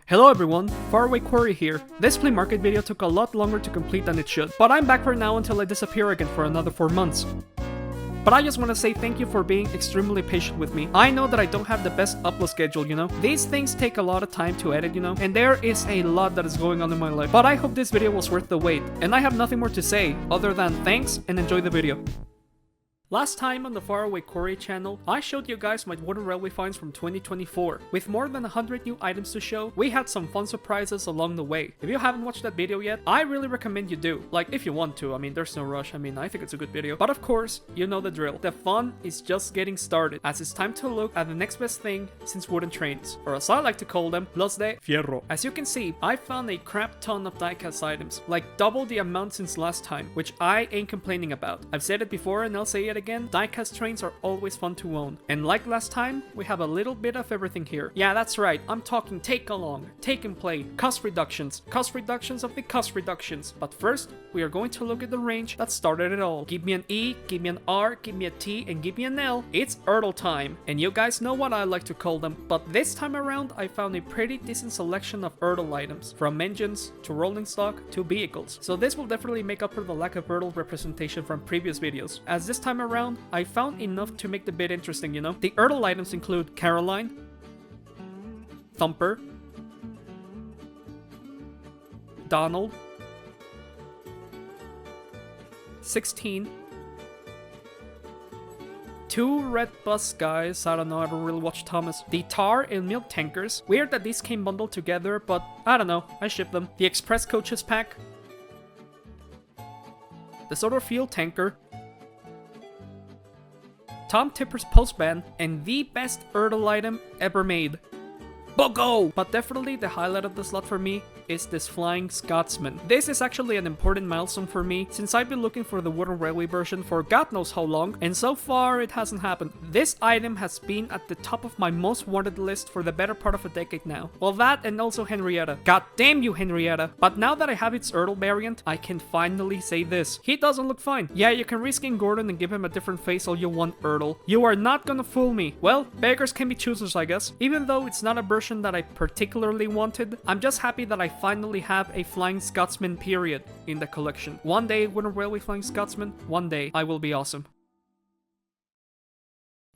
Hello everyone, Faraway Quarry here. This flea market video took a lot longer to complete than it should, but I'm back for now until I disappear again for another 4 months. But I just want to say thank you for being extremely patient with me. I know that I don't have the best upload schedule, you know. These things take a lot of time to edit, you know, and there is a lot that is going on in my life. But I hope this video was worth the wait, and I have nothing more to say other than thanks and enjoy the video. Last time on the Faraway Quarry channel, I showed you guys my wooden railway finds from 2024. With more than 100 new items to show, we had some fun surprises along the way. If you haven't watched that video yet, I really recommend you do. Like, if you want to, I mean, there's no rush, I mean, I think it's a good video. But of course, you know the drill. The fun is just getting started, as it's time to look at the next best thing since wooden trains, or as I like to call them, los de fierro. As you can see, I found a crap ton of diecast items, like double the amount since last time, which I ain't complaining about. I've said it before and I'll say it again, diecast trains are always fun to own. And like last time, we have a little bit of everything here. Yeah, that's right, I'm talking take along, take and play, cost reductions of the cost reductions. But first, we are going to look at the range that started it all. Give me an E, give me an R, give me a T, and give me an L. It's Erdl time. And you guys know what I like to call them, but this time around, I found a pretty decent selection of Erdl items, from engines, to rolling stock, to vehicles. So this will definitely make up for the lack of Erdl representation from previous videos, as this time around, I found enough to make the bit interesting, you know? The Erdl items include Caroline, Thumper, Donald, 16, 2 red bus guys, I don't know, I don't really watch Thomas, the tar and milk tankers, weird that these came bundled together, but I don't know, I ship them, the express coaches pack, the soda fuel tanker, Tom Tipper's postband, and the best Erdl item ever made, Bogo! But definitely the highlight of the slot for me is this Flying Scotsman. This is actually an important milestone for me, since I've been looking for the wooden railway version for God knows how long, and so far it hasn't happened. This item has been at the top of my most wanted list for the better part of a decade now. Well, that and also Henrietta. God damn you, Henrietta! But now that I have its Erdl variant, I can finally say this. He doesn't look fine. Yeah, you can reskin Gordon and give him a different face all you want, Erdl. You are not gonna fool me. Well, beggars can be choosers, I guess. Even though it's not a version that I particularly wanted, I'm just happy that I finally have a Flying Scotsman period in the collection. One day, wooden railway Flying Scotsman, one day, I will be awesome.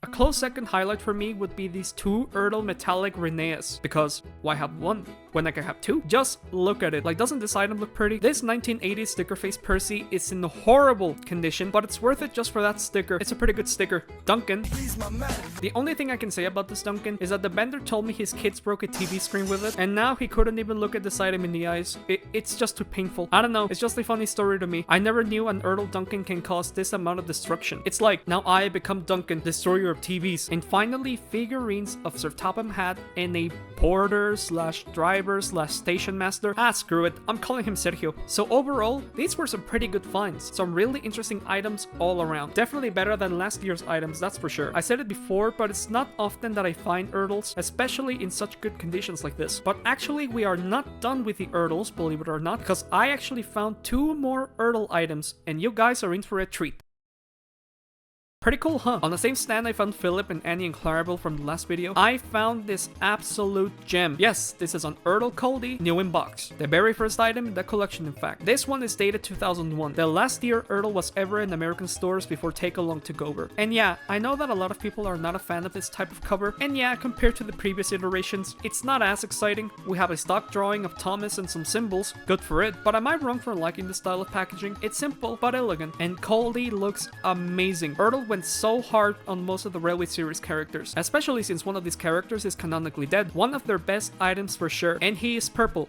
A close second highlight for me would be these 2 Erdl metallic Rheneas, because why have one when I can have 2? Just look at it. Like, doesn't this item look pretty? This 1980s sticker face Percy is in horrible condition, but it's worth it just for that sticker. It's a pretty good sticker. Duncan. The only thing I can say about this Duncan is that the vendor told me his kids broke a TV screen with it, and now he couldn't even look at this item in the eyes. It's just too painful. I don't know, it's just a funny story to me. I never knew an Erdl Duncan can cause this amount of destruction. It's like, now I become Duncan, destroyer of TVs. And finally, figurines of Sir Topham Hatt and a porter slash driver slash station master. Ah, screw it, I'm calling him Sergio. So overall, these were some pretty good finds. Some really interesting items all around. Definitely better than last year's items, that's for sure. I said it before, but it's not often that I find Erdls, especially in such good conditions like this. But actually, we are not done with the Erdls, believe it or not, because I actually found 2 more Erdl items, and you guys are in for a treat. Pretty cool, huh? On the same stand I found Philip and Annie and Clarabelle from the last video, I found this absolute gem. Yes, this is an Erdl Coldie, new in box. The very first item in the collection, in fact. This one is dated 2001, the last year Erdl was ever in American stores before Take Along took over. And yeah, I know that a lot of people are not a fan of this type of cover, and yeah, compared to the previous iterations, it's not as exciting. We have a stock drawing of Thomas and some symbols, good for it, but am I wrong for liking the style of packaging? It's simple but elegant, and Coldie looks amazing. Erdl went so hard on most of the Railway series characters, especially since one of these characters is canonically dead. One of their best items for sure, and he is purple.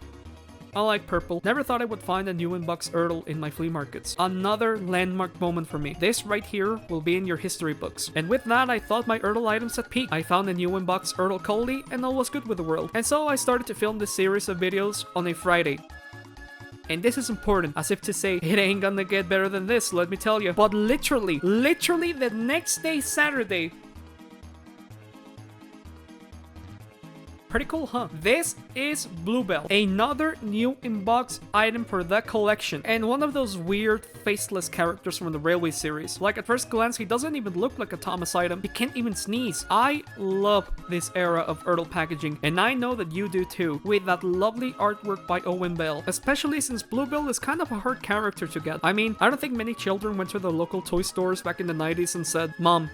I like purple. Never thought I would find a new in-box Erdl in my flea markets. Another landmark moment for me. This right here will be in your history books. And with that, I thought my Erdl items had peaked. I found a new in-box Erdl Coldie, and all was good with the world. And so I started to film this series of videos on a Friday. And this is important, as if to say, it ain't gonna get better than this, let me tell you. But literally the next day, Saturday, Pretty cool, huh? This is Bluebell, another new in-box item for the collection, and one of those weird faceless characters from the Railway series. Like, at first glance, he doesn't even look like a Thomas item. He can't even sneeze. I love this era of Ertl packaging, and I know that you do too, with that lovely artwork by Owen Bell, especially since Bluebell is kind of a hard character to get. I mean, I don't think many children went to the local toy stores back in the 90s and said, "Mom,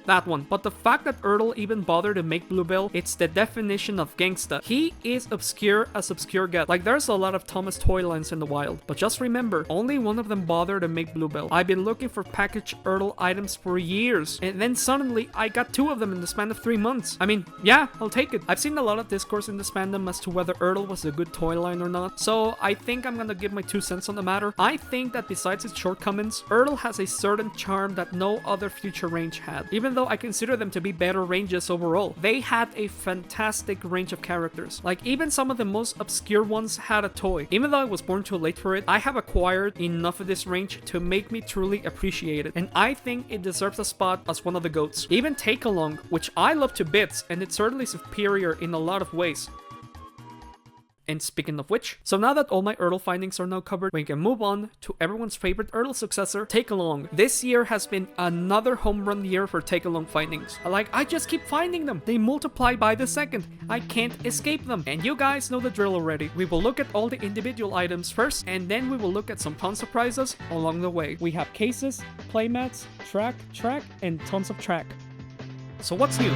that one." But the fact that Ertl even bothered to make Bluebell, it's the definition of gangsta. He is obscure as obscure get. Like, there's a lot of Thomas toy lines in the wild, but just remember, only one of them bothered to make Bluebell. I've been looking for packaged Ertl items for years, and then suddenly I got 2 of them in the span of 3 months. I mean, yeah, I'll take it. I've seen a lot of discourse in this fandom as to whether Ertl was a good toy line or not, so I think I'm gonna give my 2 cents on the matter. I think that besides its shortcomings, Ertl has a certain charm that no other future range had. Even though I consider them to be better ranges overall, they had a fantastic range of characters. Like, even some of the most obscure ones had a toy. Even though I was born too late for it, I have acquired enough of this range to make me truly appreciate it, and I think it deserves a spot as one of the GOATs. Even Take Along, which I love to bits, and it's certainly superior in a lot of ways. And speaking of which, so now that all my Ertl findings are now covered, we can move on to everyone's favorite Ertl successor, Take Along. This year has been another home run year for Take Along findings. Like, I just keep finding them. They multiply by the second. I can't escape them. And you guys know the drill already. We will look at all the individual items first, and then we will look at some fun surprises along the way. We have cases, playmats, track, and tons of track. So what's new?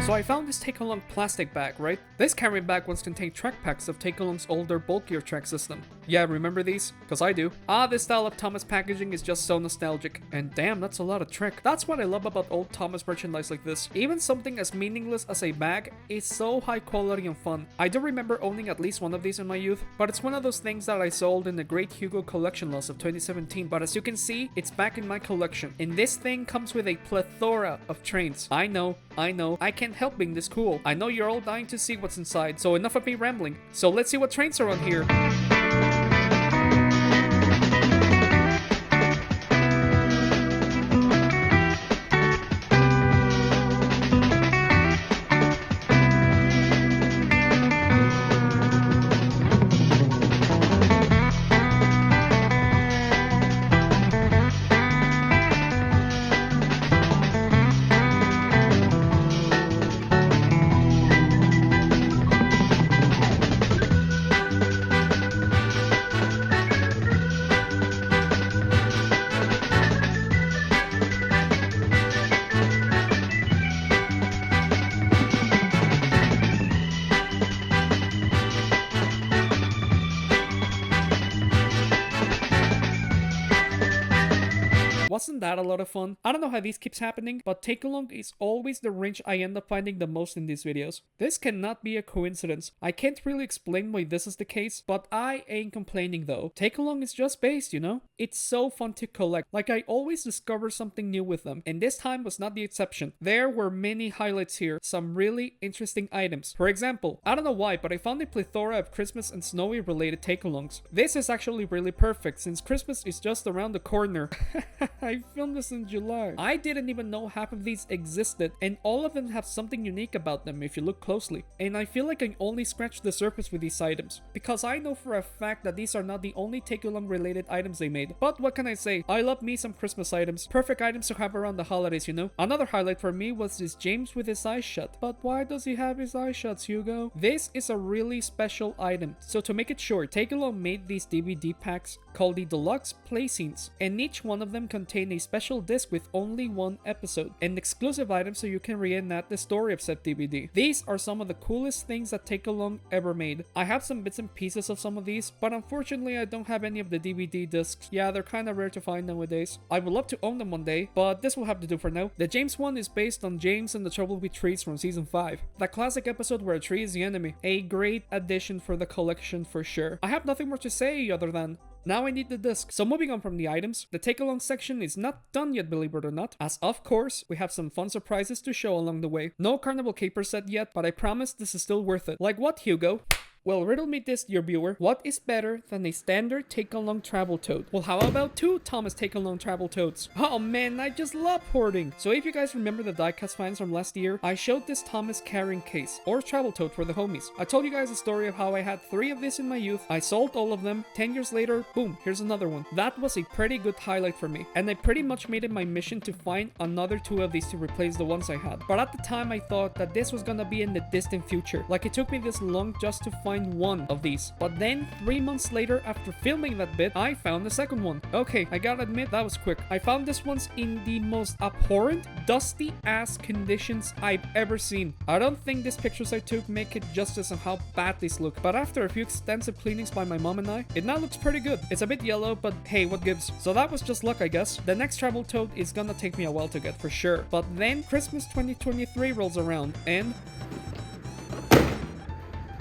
So I found this Take Along plastic bag, right? This carry bag once contained track packs of Take Along's older, bulkier track system. Yeah, remember these? Cause I do. This style of Thomas packaging is just so nostalgic. And damn, that's a lot of trick. That's what I love about old Thomas merchandise like this. Even something as meaningless as a bag is so high quality and fun. I do remember owning at least one of these in my youth, but it's one of those things that I sold in the Great Hugo collection loss of 2017. But as you can see, it's back in my collection. And this thing comes with a plethora of trains. I know, I can't help being this cool. I know you're all dying to see what's inside, so enough of me rambling. So let's see what trains are on here. isn't that a lot of fun? I don't know how this keeps happening, but take-along is always the wrench I end up finding the most in these videos. This cannot be a coincidence. I can't really explain why this is the case, but I ain't complaining though. Take-along is just based, you know? It's so fun to collect. Like, I always discover something new with them, and this time was not the exception. There were many highlights here, some really interesting items. For example, I don't know why, but I found a plethora of Christmas and snowy related take-alongs. This is actually really perfect since Christmas is just around the corner. I filmed this in July. I didn't even know half of these existed, and all of them have something unique about them if you look closely. And I feel like I only scratched the surface with these items, because I know for a fact that these are not the only take-along related items they made. But what can I say? I love me some Christmas items. Perfect items to have around the holidays, you know? Another highlight for me was this James with his eyes shut. But why does he have his eyes shut, Hugo? This is a really special item. So to make it short, Take-Along made these DVD packs called the Deluxe Play Scenes, and each one of them contained a special disc with only one episode, an exclusive item so you can reenact the story of said DVD. These are some of the coolest things that Take-Along ever made. I have some bits and pieces of some of these, but unfortunately I don't have any of the DVD discs. Yeah, they're kinda rare to find nowadays. I would love to own them one day, but this will have to do for now. The James one is based on James and the Trouble with Trees from season 5. That classic episode where a tree is the enemy. A great addition for the collection for sure. I have nothing more to say other than now I need the disc. So moving on from the items, the take-along section is not done yet, believe it or not, as of course, we have some fun surprises to show along the way. No Carnival Caper set yet, but I promise this is still worth it. Like what, Hugo? Well, riddle me this, dear viewer. What is better than a standard take-along travel tote? Well, how about 2 Thomas take-along travel totes? Oh man, I just love hoarding. So if you guys remember the diecast finds from last year, I showed this Thomas carrying case, or travel tote for the homies. I told you guys a story of how I had 3 of these in my youth. I sold all of them. 10 years later, boom, here's another one. That was a pretty good highlight for me, and I pretty much made it my mission to find another 2 of these to replace the ones I had. But at the time, I thought that this was gonna be in the distant future. Like, it took me this long just to find one of these. But then 3 months later, after filming that bit, I found the second one. Okay, I gotta admit, that was quick. I found this one's in the most abhorrent, dusty ass conditions I've ever seen. I don't think these pictures I took make it justice on how bad these look, but after a few extensive cleanings by my mom and I, it now looks pretty good. It's a bit yellow, but hey, what gives? So that was just luck, I guess. The next travel tote is gonna take me a while to get for sure. But then Christmas 2023 rolls around, and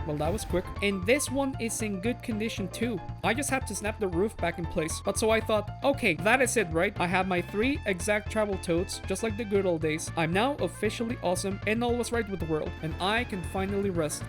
well, that was quick. And this one is in good condition too. I just had to snap the roof back in place. But so I thought, okay, that is it, right? I have my 3 exact travel totes, just like the good old days. I'm now officially awesome and all was right with the world, and I can finally rest.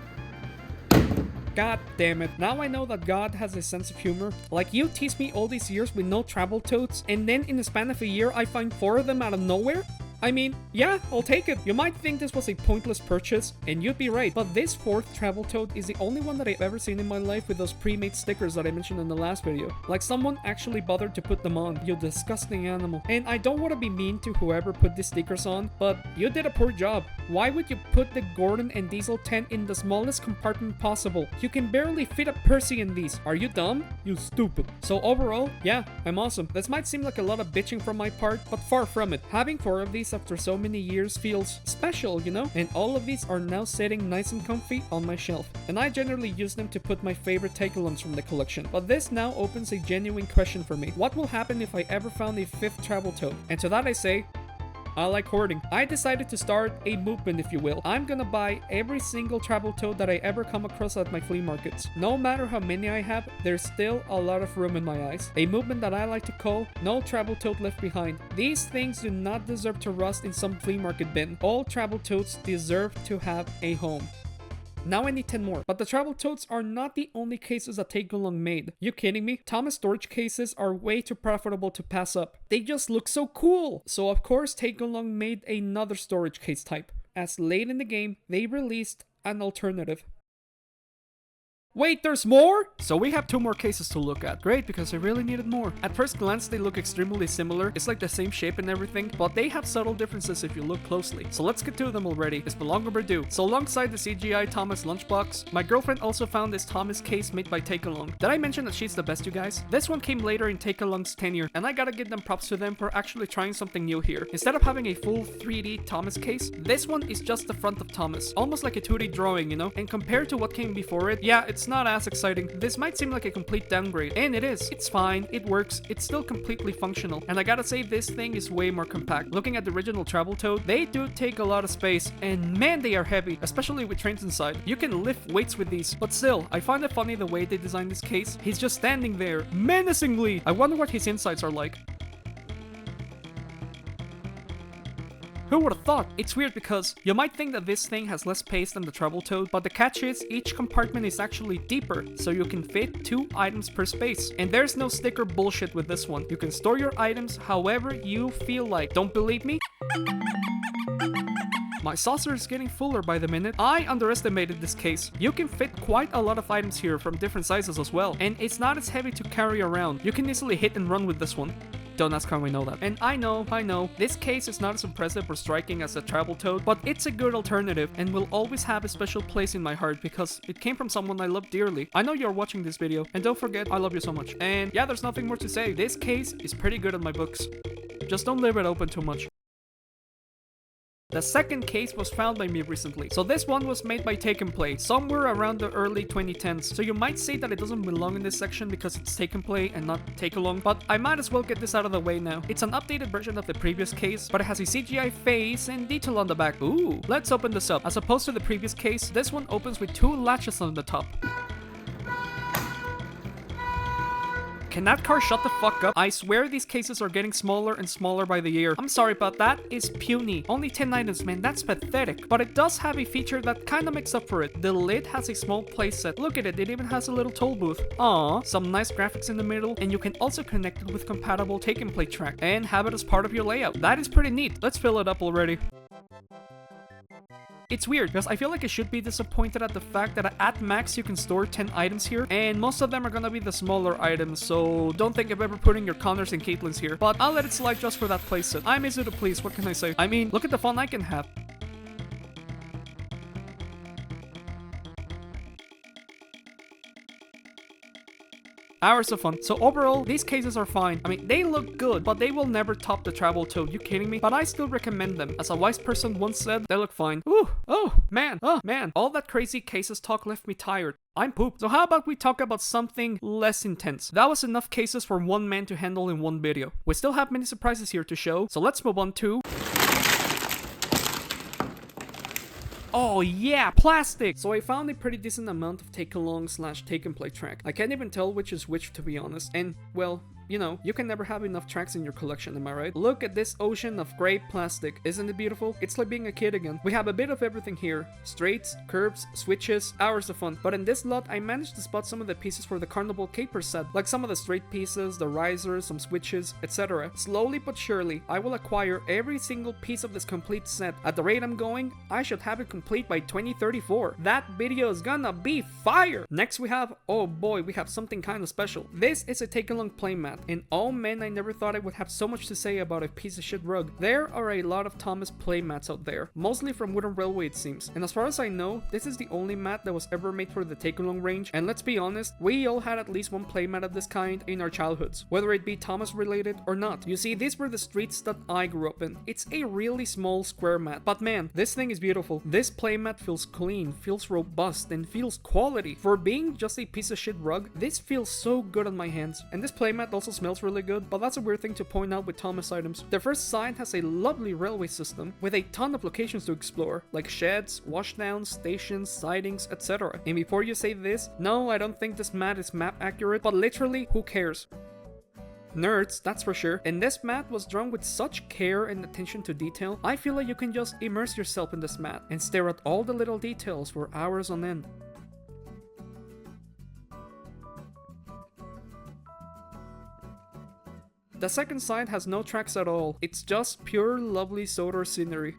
God damn it. Now I know that God has a sense of humor. Like, you teased me all these years with no travel totes, and then in the span of a year I find 4 of them out of nowhere? I mean, yeah, I'll take it. You might think this was a pointless purchase, and you'd be right, but this 4th travel tote is the only one that I've ever seen in my life with those pre-made stickers that I mentioned in the last video. Like, someone actually bothered to put them on, you disgusting animal. And I don't want to be mean to whoever put these stickers on, but you did a poor job. Why would you put the Gordon and Diesel tent in the smallest compartment possible? You can barely fit a Percy in these. Are you dumb? You stupid. So overall, yeah, I'm awesome. This might seem like a lot of bitching from my part, but far from it. Having 4 of these after so many years feels special, you know? And all of these are now sitting nice and comfy on my shelf. And I generally use them to put my favorite take-alongs from the collection. But this now opens a genuine question for me. What will happen if I ever found a 5th travel tote? And to that I say, I like hoarding. I decided to start a movement, if you will. I'm gonna buy every single travel tote that I ever come across at my flea markets. No matter how many I have, there's still a lot of room in my eyes. A movement that I like to call No Travel Tote Left Behind. These things do not deserve to rust in some flea market bin. All travel totes deserve to have a home. Now I need 10 more. But the travel totes are not the only cases that Take-Along made. You kidding me? Thomas storage cases are way too profitable to pass up. They just look so cool. So of course Take-Along made another storage case type. As late in the game, they released an alternative. Wait, there's more? So we have 2 more cases to look at. Great, because I really needed more. At first glance, they look extremely similar. It's like the same shape and everything, but they have subtle differences if you look closely. So let's get to them already. It's been long overdue. So alongside the CGI Thomas lunchbox, my girlfriend also found this Thomas case made by Take-Along. Did I mention that she's the best, you guys? This one came later in Take-Along's tenure, and I gotta give them props to them for actually trying something new here. Instead of having a full 3D Thomas case, this one is just the front of Thomas. Almost like a 2D drawing, you know? And compared to what came before it, yeah, it's it's not as exciting. This might seem like a complete downgrade, and it is. It's fine, it works, it's still completely functional. And I gotta say, this thing is way more compact. Looking at the original Travel Toad, they do take a lot of space, and man, they are heavy, especially with trains inside. You can lift weights with these, but still, I find it funny the way they designed this case. He's just standing there, menacingly. I wonder what his insides are like. Who would have thought? It's weird because you might think that this thing has less space than the Travel Toad, but the catch is each compartment is actually deeper, so you can fit 2 items per space. And there's no sticker bullshit with this one. You can store your items however you feel like. Don't believe me? My saucer is getting fuller by the minute. I underestimated this case. You can fit quite a lot of items here from different sizes as well, and it's not as heavy to carry around. You can easily hit and run with this one. Don't ask how I know that. And I know, this case is not as impressive or striking as the Travel Toad, but it's a good alternative and will always have a special place in my heart because it came from someone I love dearly. I know you're watching this video, and don't forget, I love you so much. And yeah, there's nothing more to say. This case is pretty good in my books. Just don't leave it open too much. The second case was found by me recently. So this one was made by Take and Play, somewhere around the early 2010s. So you might say that it doesn't belong in this section because it's Take and Play and not Take Along, but I might as well get this out of the way now. It's an updated version of the previous case, but it has a CGI face and detail on the back. Ooh, let's open this up. As opposed to the previous case, this one opens with 2 latches on the top. Can that car shut the fuck up? I swear these cases are getting smaller and smaller by the year. I'm sorry, but that is puny. Only 10 items, man, that's pathetic. But it does have a feature that kinda makes up for it. The lid has a small playset. Look at it, it even has a little toll booth. Aww, some nice graphics in the middle, and you can also connect it with compatible Take and Play track and have it as part of your layout. That is pretty neat. Let's fill it up already. It's weird, because I feel like I should be disappointed at the fact that at max you can store 10 items here, and most of them are gonna be the smaller items, so don't think of ever putting your Connors and Caitlins here. But I'll let it slide just for that playset. I'm easy to please, what can I say? I mean, look at the fun I can have. Hours of fun. So overall, these cases are fine. I mean, they look good, but they will never top the Travel Toad. You kidding me? But I still recommend them. As a wise person once said, they look fine. Ooh, oh man, all that crazy cases talk left me tired. I'm pooped. So how about we talk about something less intense? That was enough cases for one man to handle in one video. We still have many surprises here to show, so let's move on to... Oh yeah, plastic! So I found a pretty decent amount of take-along / take-and-play track. I can't even tell which is which, to be honest. And, well, you know, you can never have enough tracks in your collection, am I right? Look at this ocean of gray plastic. Isn't it beautiful? It's like being a kid again. We have a bit of everything here. Straights, curves, switches, hours of fun. But in this lot, I managed to spot some of the pieces for the Carnival Caper set. Like some of the straight pieces, the risers, some switches, etc. Slowly but surely, I will acquire every single piece of this complete set. At the rate I'm going, I should have it complete by 2034. That video is gonna be fire! Next we have, oh boy, we have something kinda special. This is a take-along playmat. And oh man, I never thought I would have so much to say about a piece of shit rug. There are a lot of Thomas playmats out there, mostly from Wooden Railway it seems. And as far as I know, this is the only mat that was ever made for the take-along range. And let's be honest, we all had at least one playmat of this kind in our childhoods, whether it be Thomas related or not. You see, these were the streets that I grew up in. It's a really small square mat, but man, this thing is beautiful. This playmat feels clean, feels robust, and feels quality. For being just a piece of shit rug, this feels so good on my hands. And this playmat also smells really good, but that's a weird thing to point out with Thomas items. The first side has a lovely railway system with a ton of locations to explore, like sheds, washdowns, stations, sidings, etc. And before you say this, no, I don't think this mat is map accurate, but literally, who cares? Nerds, that's for sure. And this mat was drawn with such care and attention to detail. I feel like you can just immerse yourself in this mat and stare at all the little details for hours on end. The second side has no tracks at all. It's just pure lovely Sodor scenery.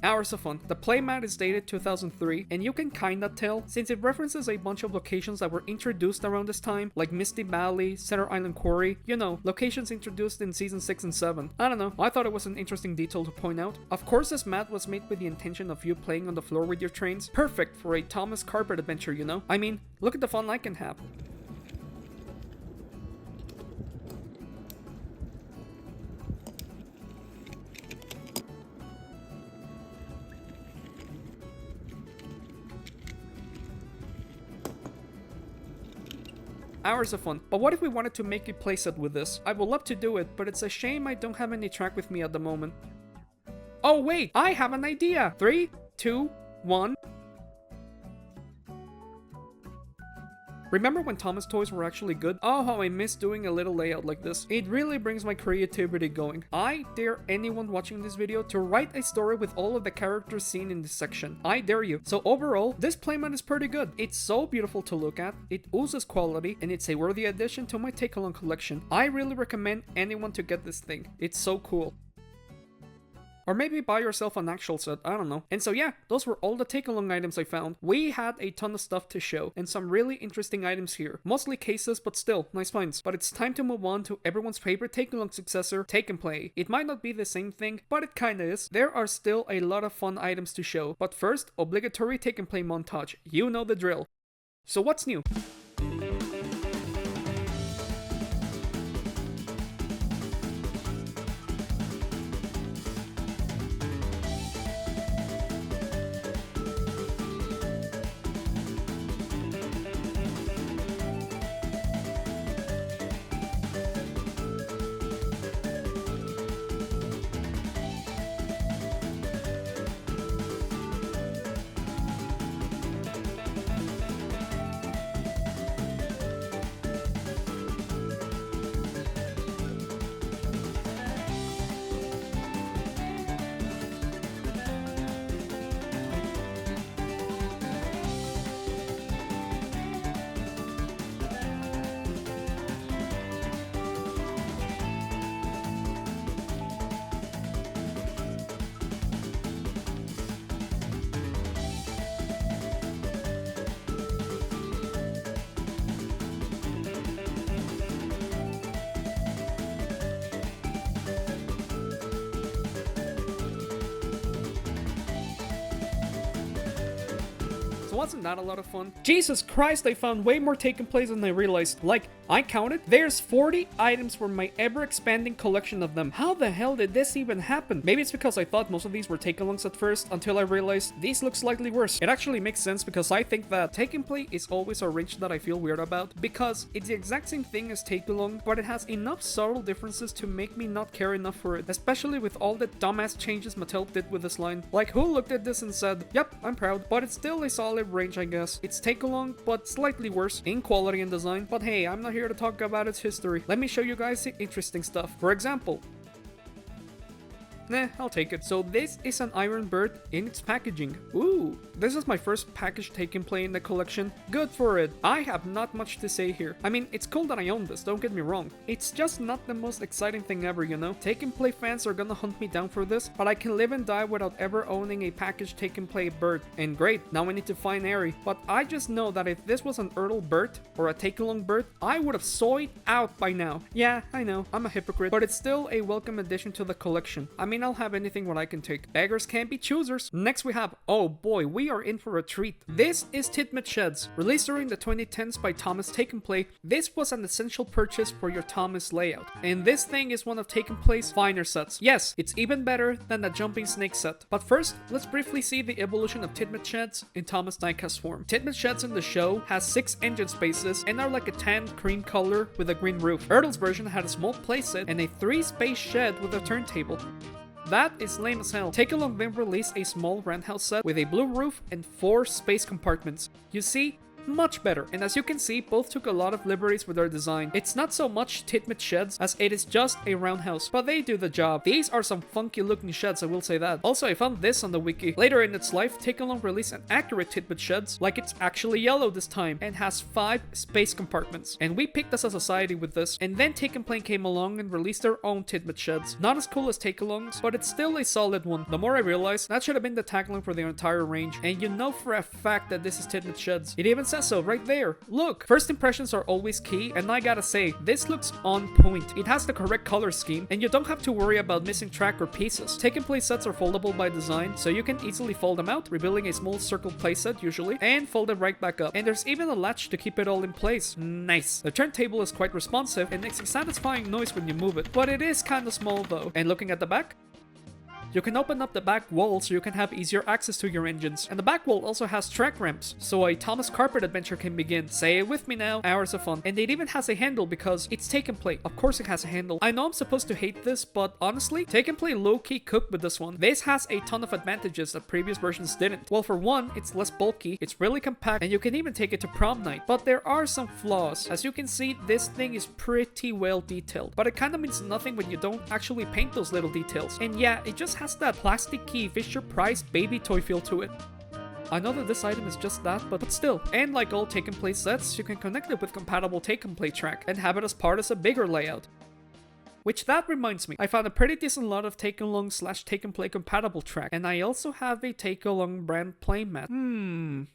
Hours of fun. The playmat is dated 2003, and you can kinda tell since it references a bunch of locations that were introduced around this time, like Misty Valley, Center Island Quarry, you know, locations introduced in season 6 and 7. I don't know, I thought it was an interesting detail to point out. Of course, this mat was made with the intention of you playing on the floor with your trains. Perfect for a Thomas carpet adventure, you know? I mean, look at the fun I can have. hours of fun. But what if we wanted to make a playset with this? I would love to do it, but it's a shame I don't have any track with me at the moment. Oh wait, I have an idea! 3, 2, 1... Remember when Thomas toys were actually good? Oh, how I miss doing a little layout like this. It really brings my creativity going. I dare anyone watching this video to write a story with all of the characters seen in this section. I dare you. So overall, this playmat is pretty good. It's so beautiful to look at, it oozes quality, and it's a worthy addition to my take-along collection. I really recommend anyone to get this thing. It's so cool. Or maybe buy yourself an actual set, I don't know. And so yeah, those were all the take-along items I found. We had a ton of stuff to show, and some really interesting items here. Mostly cases, but still, nice finds. But it's time to move on to everyone's favorite take-along successor, Take and Play. It might not be the same thing, but it kinda is. There are still a lot of fun items to show. But first, obligatory Take and Play montage. You know the drill. So what's new? Wasn't that a lot of fun? Jesus Christ, I found way more Take and Plays than I realized. Like, I counted, there's 40 items for my ever-expanding collection of them. How the hell did this even happen? Maybe it's because I thought most of these were take-alongs at first, until I realized these look slightly worse. It actually makes sense because I think that Take and Play is always a range that I feel weird about, because it's the exact same thing as take-along, but it has enough subtle differences to make me not care enough for it, especially with all the dumbass changes Mattel did with this line. Like, who looked at this and said, yep, I'm proud, but it's still a solid range, I guess. It's take-along, but slightly worse in quality and design. But hey, I'm not here to talk about its history. Let me show you guys the interesting stuff. For example, nah, I'll take it. So this is an Iron Bird in its packaging. Ooh, this is my first package Take and Play in the collection. Good for it. I have not much to say here. I mean, it's cool that I own this, don't get me wrong. It's just not the most exciting thing ever, you know? Take and Play fans are gonna hunt me down for this, but I can live and die without ever owning a package Take and Play bird. And great, now I need to find Airy. But I just know that if this was an Ertl bird or a take-along bird, I would have soyed out by now. Yeah, I know, I'm a hypocrite, but it's still a welcome addition to the collection. I mean, I'll have anything what I can take. Beggars can't be choosers. Next we have, oh boy, we are in for a treat. This is Titmit Sheds. Released during the 2010s by Thomas Take and Play, this was an essential purchase for your Thomas layout. And this thing is one of Take and Play's finer sets. Yes, it's even better than the Jumping Snake set. But first, let's briefly see the evolution of Titmit Sheds in Thomas diecast form. Titmit Sheds in the show has 6 engine spaces and are like a tan cream color with a green roof. Ertl's version had a small playset and a 3-space shed with a turntable. That is lame as hell. Take-along then released a small roundhouse set with a blue roof and 4 space compartments. You see? Much better. And as you can see, both took a lot of liberties with their design. It's not so much Titmit Sheds as it is just a roundhouse, but they do the job. These are some funky looking sheds, I will say that. Also, I found this on the wiki. Later in its life, Take-along released an accurate Titmit Sheds, like it's actually yellow this time, and has 5 space compartments. And we picked as a society with this, and then Take and Play came along and released their own Titmit Sheds. Not as cool as Take-alongs, but it's still a solid one. The more I realized, that should have been the tagline for their entire range, and you know for a fact that this is Titmit Sheds. It even says so right there. Look, first impressions are always key, and I gotta say, this looks on point. It has the correct color scheme, and you don't have to worry about missing track or pieces. Take and Play sets are foldable by design, so you can easily fold them out, revealing a small circle playset usually, and fold it right back up. And there's even a latch to keep it all in place. Nice. The turntable is quite responsive and makes a satisfying noise when you move it, but it is kinda small though. And looking at the back, You can open up the back wall so you can have easier access to your engines. And the back wall also has track ramps, so a Thomas carpet adventure can begin. Say it with me now, hours of fun. And it even has a handle because it's take and play. Of course it has a handle. I know I'm supposed to hate this, but honestly, take and play low-key cooked with this one. This has a ton of advantages that previous versions didn't. Well, for one, it's less bulky, it's really compact, and you can even take it to prom night. But there are some flaws. As you can see, this thing is pretty well detailed, but it kind of means nothing when you don't actually paint those little details. And yeah, it just has that plastic-y Fisher-Price baby toy feel to it. I know that this item is just that, but still. And like all take and play sets, you can connect it with compatible take and play track and have it as part of a bigger layout. Which that reminds me, I found a pretty decent lot of take along / take and play compatible track, and I also have a take along brand playmat.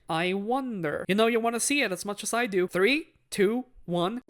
I wonder. You know, you want to see it as much as I do. 3, 2, 1.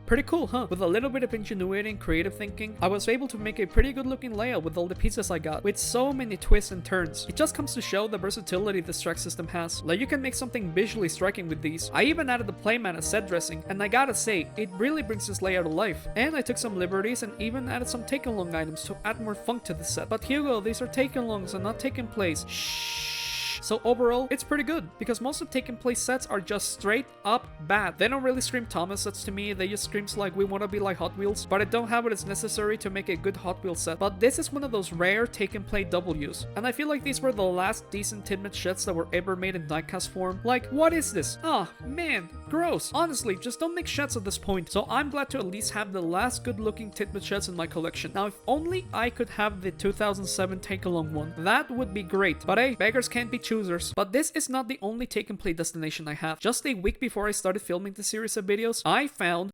Pretty cool, huh? With a little bit of ingenuity and creative thinking, I was able to make a pretty good looking layout with all the pieces I got, with so many twists and turns. It just comes to show the versatility this track system has. Like, you can make something visually striking with these. I even added the playmat as set dressing, and I gotta say, it really brings this layout to life. And I took some liberties and even added some take-along items to add more funk to the set. But Hugo, these are take-alongs and not take-and-plays. Shh. So overall, it's pretty good, because most of take and play sets are just straight up bad. They don't really scream Thomas sets to me, they just screams like we wanna be like Hot Wheels, but I don't have what is necessary to make a good Hot Wheels set. But this is one of those rare take and play W's, and I feel like these were the last decent tidbit sheds that were ever made in diecast form. Like, what is this? Ah, man, gross. Honestly, just don't make sheds at this point. So I'm glad to at least have the last good looking tidbit sheds in my collection. Now, if only I could have the 2007 take along one, that would be great. But hey, beggars can't be choosers. But this is not the only take and play destination I have. Just a week before I started filming this series of videos, I found...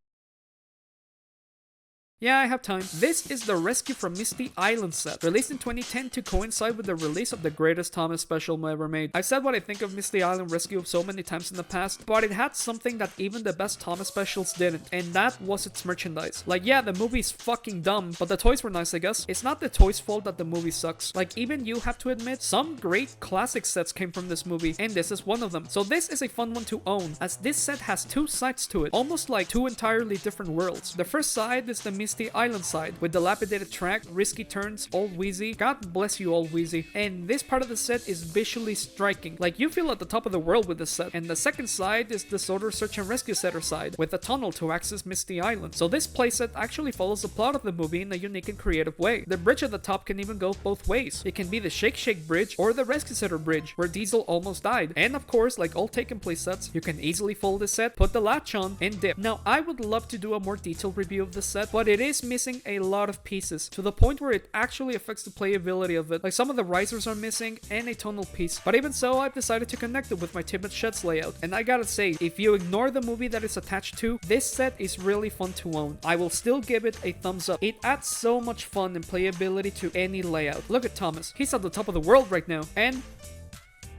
Yeah, I have time. This is the Rescue from Misty Island set, released in 2010 to coincide with the release of the greatest Thomas special ever made. I've said what I think of Misty Island Rescue so many times in the past, but it had something that even the best Thomas specials didn't, and that was its merchandise. Like, yeah, the movie's fucking dumb, but the toys were nice, I guess. It's not the toys' fault that the movie sucks. Like, even you have to admit, some great classic sets came from this movie, and this is one of them. So this is a fun one to own, as this set has two sides to it, almost like two entirely different worlds. The first side is the Misty Island side, with dilapidated track, risky turns, all wheezy. God bless you, all wheezy. And this part of the set is visually striking. Like, you feel at the top of the world with this set. And the second side is the sort of search and rescue setter side, with a tunnel to access Misty Island. So this playset actually follows the plot of the movie in a unique and creative way. The bridge at the top can even go both ways. It can be the Shake Shake bridge or the Rescue Setter bridge, where Diesel almost died. And of course, like all take and play sets, you can easily fold this set, put the latch on, and dip. Now, I would love to do a more detailed review of this set, but it is missing a lot of pieces, to the point where it actually affects the playability of it. Like, some of the risers are missing and a tunnel piece. But even so, I've decided to connect it with my Tidbit Sheds layout. And I gotta say, if you ignore the movie that it's attached to, this set is really fun to own. I will still give it a thumbs up. It adds so much fun and playability to any layout. Look at Thomas. He's at the top of the world right now. And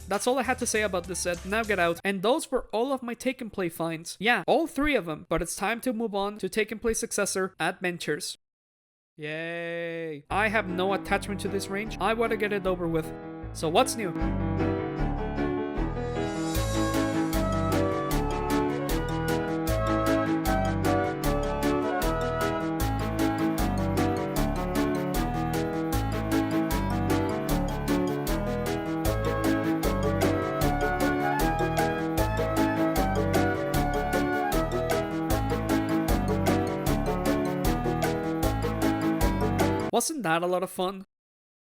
that's all I had to say about this set. Now get out. And those were all of my take and play finds. Yeah, all 3 of them. But it's time to move on to take and play successor, Adventures. Yay. I have no attachment to this range. I want to get it over with. So what's new? Wasn't that a lot of fun?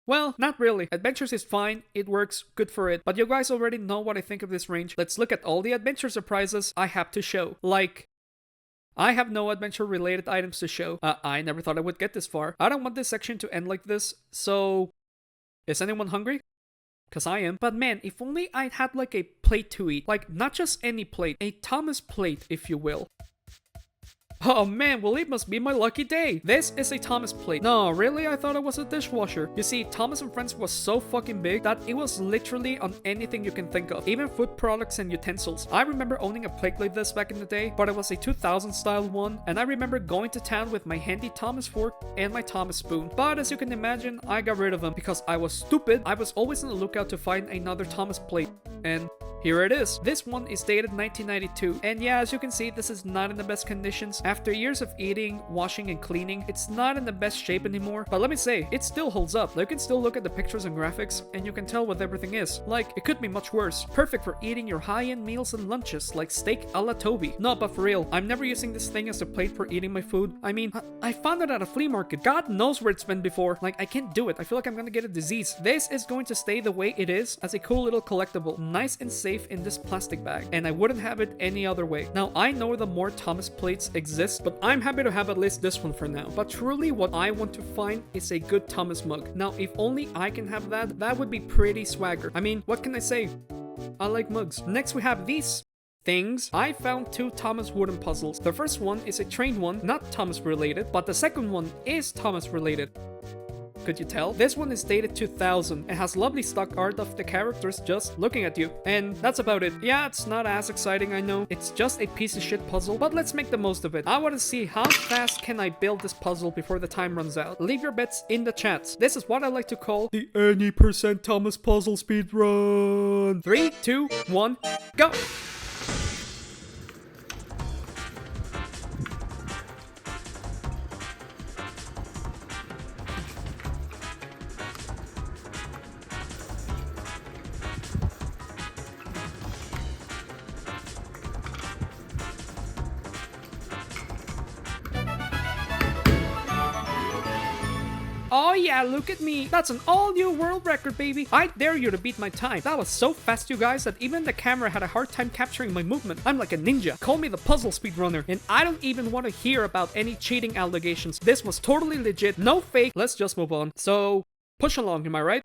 Well, not really. Adventures is fine, it works, good for it. But you guys already know what I think of this range. Let's look at all the adventure surprises I have to show. Like, I have no adventure related items to show. I never thought I would get this far. I don't want this section to end like this, so... Is anyone hungry? Cause I am. But man, if only I'd had like a plate to eat. Like, not just any plate, a Thomas plate, if you will. Oh man, well it must be my lucky day. This is a Thomas plate. No, really? I thought it was a dishwasher. You see, Thomas and Friends was so fucking big that it was literally on anything you can think of. Even food products and utensils. I remember owning a plate like this back in the day, but it was a 2000 style one. And I remember going to town with my handy Thomas fork and my Thomas spoon. But as you can imagine, I got rid of them because I was stupid. I was always on the lookout to find another Thomas plate. And here it is. This one is dated 1992, and yeah, as you can see, this is not in the best conditions. After years of eating, washing, and cleaning, it's not in the best shape anymore, but let me say, it still holds up. You can still look at the pictures and graphics, and you can tell what everything is. Like, it could be much worse. Perfect for eating your high-end meals and lunches, like steak a la Toby. No, but for real, I'm never using this thing as a plate for eating my food. I mean, I found it at a flea market. God knows where it's been before. Like, I can't do it. I feel like I'm gonna get a disease. This is going to stay the way it is as a cool little collectible, nice and safe in this plastic bag, and I wouldn't have it any other way. Now, I know the more Thomas plates exist, but I'm happy to have at least this one for now. But truly, what I want to find is a good Thomas mug. Now, if only I can have that, that would be pretty swagger. I mean, what can I say? I like mugs. Next, we have these things. I found 2 Thomas wooden puzzles. The first one is a train one, not Thomas related, but the second one is Thomas related. Could you tell? This one is dated 2000 and has lovely stock art of the characters just looking at you. And that's about it. Yeah, it's not as exciting, I know. It's just a piece of shit puzzle, but let's make the most of it. I want to see how fast can I build this puzzle before the time runs out. Leave your bets in the chats. This is what I like to call the any percent Thomas puzzle speed run. 3, 2, 1, go! Oh yeah, look at me. That's an all-new world record, baby. I dare you to beat my time. That was so fast, you guys, that even the camera had a hard time capturing my movement. I'm like a ninja. Call me the puzzle speedrunner. And I don't even want to hear about any cheating allegations. This was totally legit. No fake. Let's just move on. So, push along, am I right?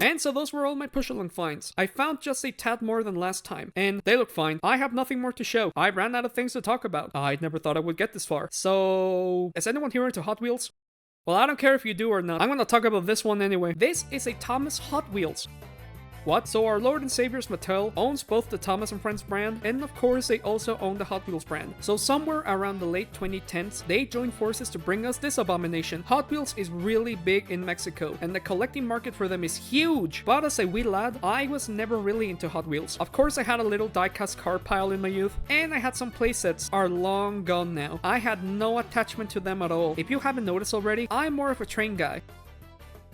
And so those were all my push-along finds. I found just a tad more than last time, and they look fine. I have nothing more to show. I ran out of things to talk about. I never thought I would get this far. So, is anyone here into Hot Wheels? Well, I don't care if you do or not. I'm gonna talk about this one anyway. This is a Thomas Hot Wheels. What? So our Lord and Savior's Mattel owns both the Thomas and Friends brand, and of course they also own the Hot Wheels brand. So somewhere around the late 2010s, they joined forces to bring us this abomination. Hot Wheels is really big in Mexico, and the collecting market for them is huge. But as a wee lad, I was never really into Hot Wheels. Of course I had a little die-cast car pile in my youth, and I had some playsets, are long gone now. I had no attachment to them at all. If you haven't noticed already, I'm more of a train guy.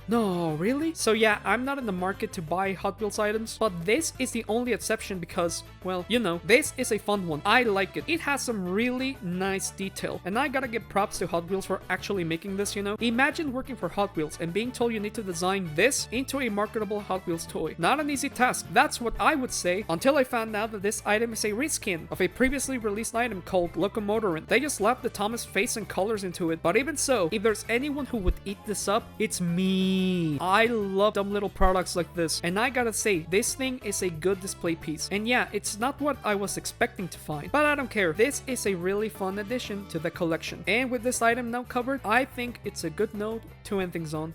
No, really? So yeah, I'm not in the market to buy Hot Wheels items, but this is the only exception because, well, you know, this is a fun one. I like it. It has some really nice detail, and I gotta give props to Hot Wheels for actually making this, you know? Imagine working for Hot Wheels and being told you need to design this into a marketable Hot Wheels toy. Not an easy task. That's what I would say until I found out that this item is a reskin of a previously released item called Locomotive. They just slapped the Thomas face and colors into it, but even so, if there's anyone who would eat this up, it's me. I love dumb little products like this, and I gotta say, this thing is a good display piece. And yeah, it's not what I was expecting to find, but I don't care. This is a really fun addition to the collection. And with this item now covered, I think it's a good note to end things on.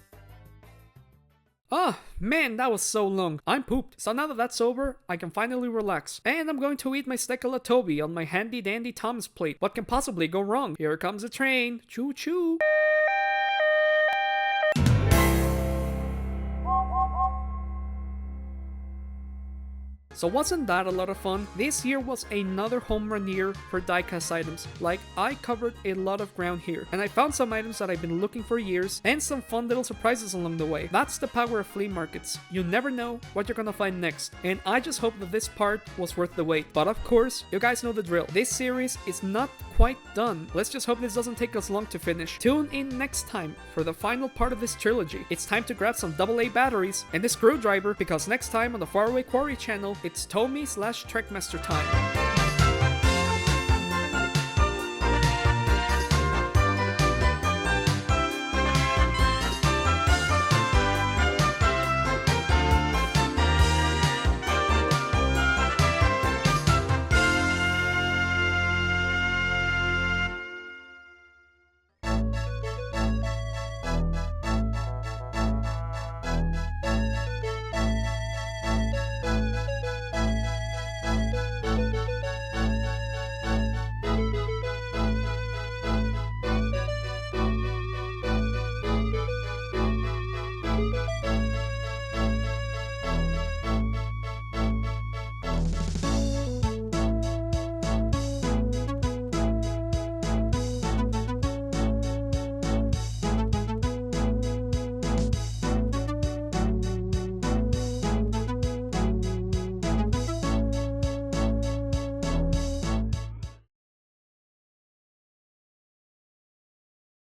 Ah, man, that was so long. I'm pooped. So now that that's over, I can finally relax. And I'm going to eat my steak a la Toby on my handy dandy Thomas plate. What can possibly go wrong? Here comes a train. Choo choo. So wasn't that a lot of fun? This year was another home run year for diecast items. Like, I covered a lot of ground here, and I found some items that I've been looking for years, and some fun little surprises along the way. That's the power of flea markets. You never know what you're gonna find next, and I just hope that this part was worth the wait. But of course, you guys know the drill. This series is not quite done. Let's just hope this doesn't take us long to finish. Tune in next time for the final part of this trilogy. It's time to grab some AA batteries and the screwdriver, because next time on the Faraway Quarry channel, it's Tommy/Trekmaster time.